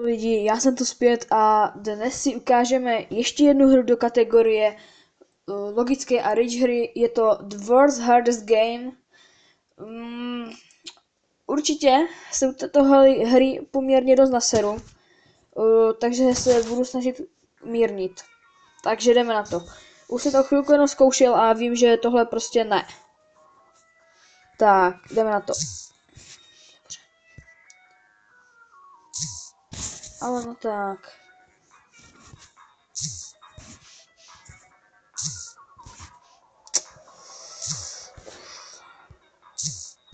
Lidi, já jsem tu zpět a dnes si ukážeme ještě jednu hru do kategorie logické a rich hry. Je to The World's Hardest Game. Určitě jsou tato hry poměrně dost na seru, takže se budu snažit mírnit. Takže jdeme na to. Už jsem to chvilku jenom zkoušel a vím, že tohle prostě ne. Tak, jdeme na to. Ale no tak.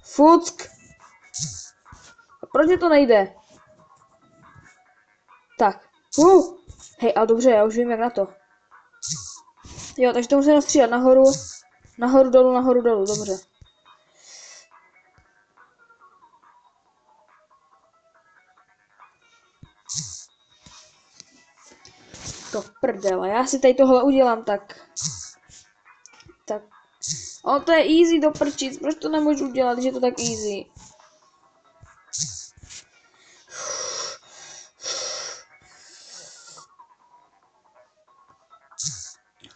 Fuck. A proč to nejde? Tak. Hej, ale dobře, já už vím jak na to. Jo, takže to musíme střídat nahoru, nahoru, dolů, dobře. To prdele, já si tady tohle udělám tak. Tak. O, to je easy do prčic, proč to nemůžu udělat, když je to tak easy?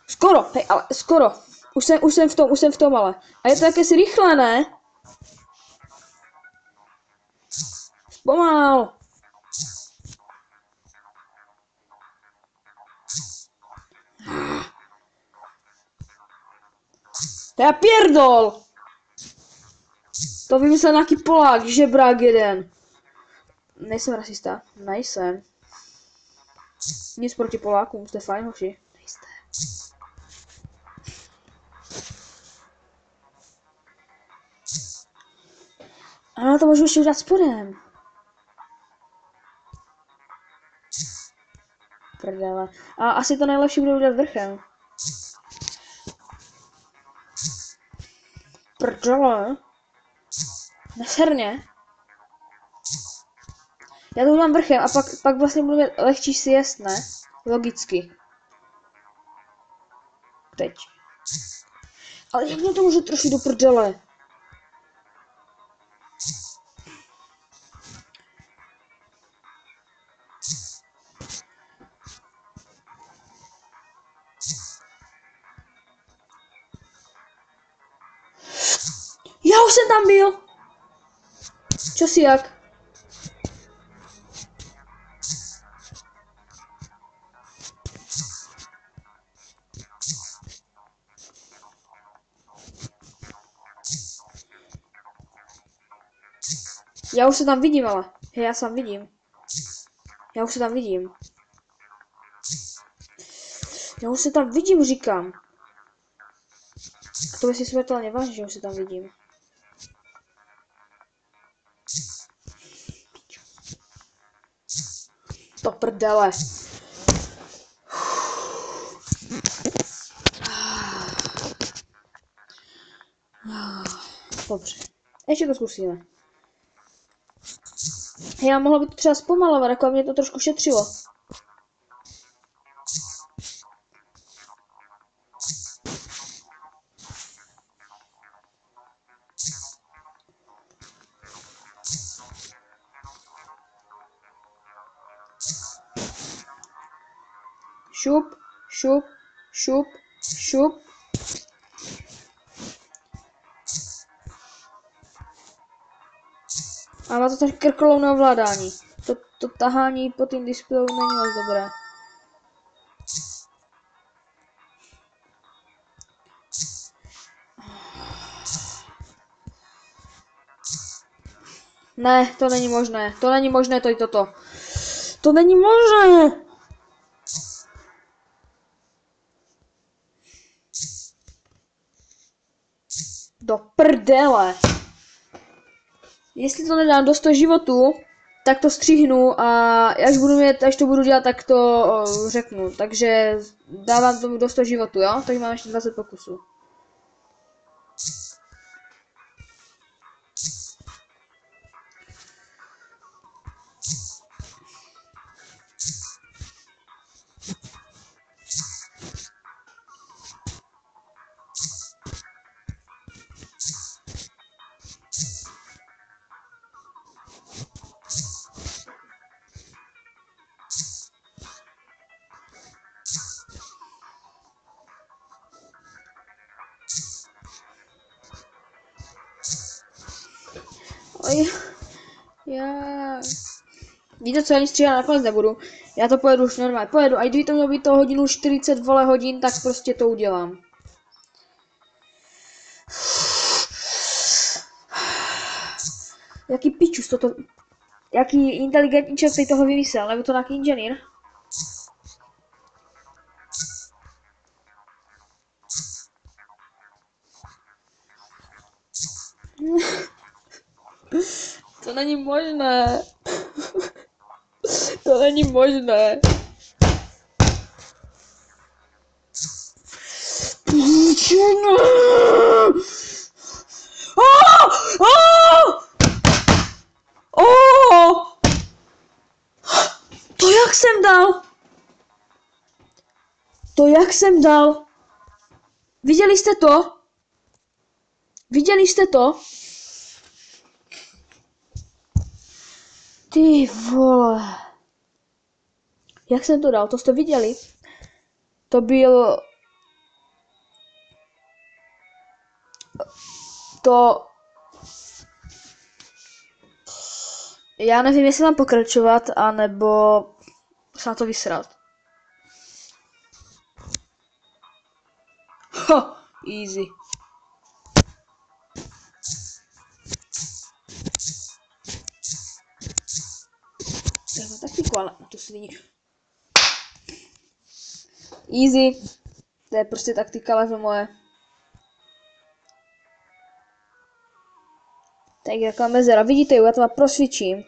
Skoro, hej, ale skoro. Už jsem v tom, ale. A je to jakési rychlé, ne? Pomal. To je pierdol. To vymyslel nějaký Polák, žebrák jeden. Nejsem rasista, nejsem. Nic proti Polákům, jste fajn hoši. Nejste. Ano, to můžu ještě udělat spodem. Prdele. A asi to nejlepší bude udělat vrchem. Prdele. Neserně. Já to udělám vrchem a pak vlastně budu mít lehčí si jíst, ne? Logicky. Teď. Ale jak mě to může trošku do prdele? Já už jsem tam byl. Čo si jak? Já už se tam vidím, ale. Hej, já se tam vidím. Já už se tam vidím. Já už se tam vidím, říkám. A to by si smrtelně váží, že už se tam vidím. To prdele. Dobře. Ještě to zkusíme. Já mohla by to třeba zpomalovat, jako mě to trošku šetřilo. Šup, šup, šup, šup. A má to tak krkolovné ovládání. To tahání po tím displeju není moc dobré. Ne, to není možné. To není možné, to je toto. To není možné! Do prdele. Jestli to nedám do 100 životů, tak to střihnu a až to budu dělat, tak to řeknu. Takže dávám tomu do 100 životů, jo? Takže mám ještě 20 pokusů. Já... Víte co, já nic stříhat nakonec nebudu. Já to pojedu už normálně. Pojedu, a kdyby to mělo být to hodinu 40 vole hodin, tak prostě to udělám. Jaký pičus toto... Jaký inteligentní člověk tady toho vymyslel, nebo to nějaký inženýr? To není možné. To není možné. To jak jsem dal? To jak jsem dal? Viděli jste to? Viděli jste to? Ty vole. Jak jsem to dal? To jste viděli? To byl... To... Já nevím, jestli mám pokračovat, anebo se na to vysrat. Ha, easy. Já mám taktiku, ale na to sviní. Easy. To je prostě taktika level moje. Tak jaká mezera. Vidíte jo, já to prosvičím.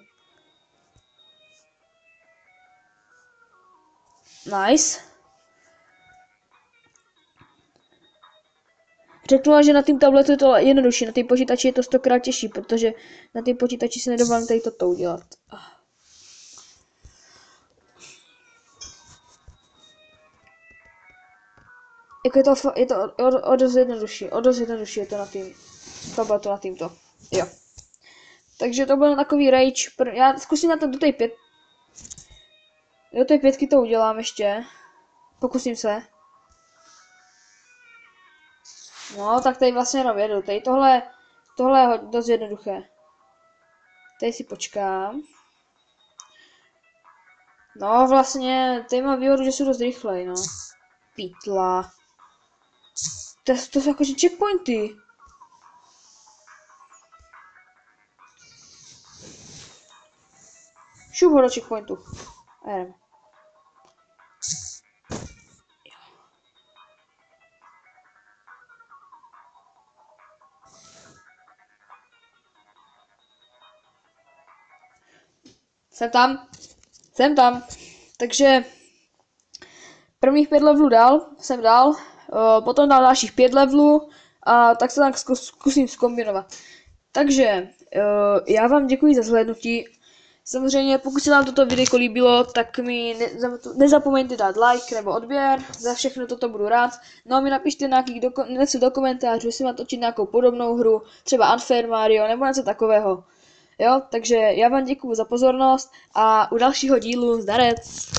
Nice. Řeknu, že na tým tabletu je to jednodušší, na tým počítači je to 100krát těžší, protože na tým počítači si nedovolím tady toto udělat. Jako je to o dost jednodušší je to na tým tabletu, na týmto. Jo. Takže to byl takový rage, já zkusím na to do té 5. Do té 5 to udělám ještě. Pokusím se. No, tak tady vlastně jenom jedu. Tady tohle je dost jednoduché. Tady si počkám. No, vlastně, tady mám výhodu, že jsou dost rychlej, no. Pítla. To jsou jakože checkpointy. Šup ho do checkpointu. Jdeme. Jsem tam. Takže prvních 5 levelů jsem dal, potom dal dalších 5 levelů a tak se tak zkusím zkombinovat. Takže já vám děkuji za zhlédnutí. Samozřejmě pokud se vám toto videjko líbilo, tak mi nezapomeňte dát like nebo odběr, za všechno toto budu rád. No a mi napište něco do komentářů, jestli mám točit nějakou podobnou hru, třeba Unfair Mario nebo něco takového. Jo, takže já vám děkuji za pozornost a u dalšího dílu zdarec!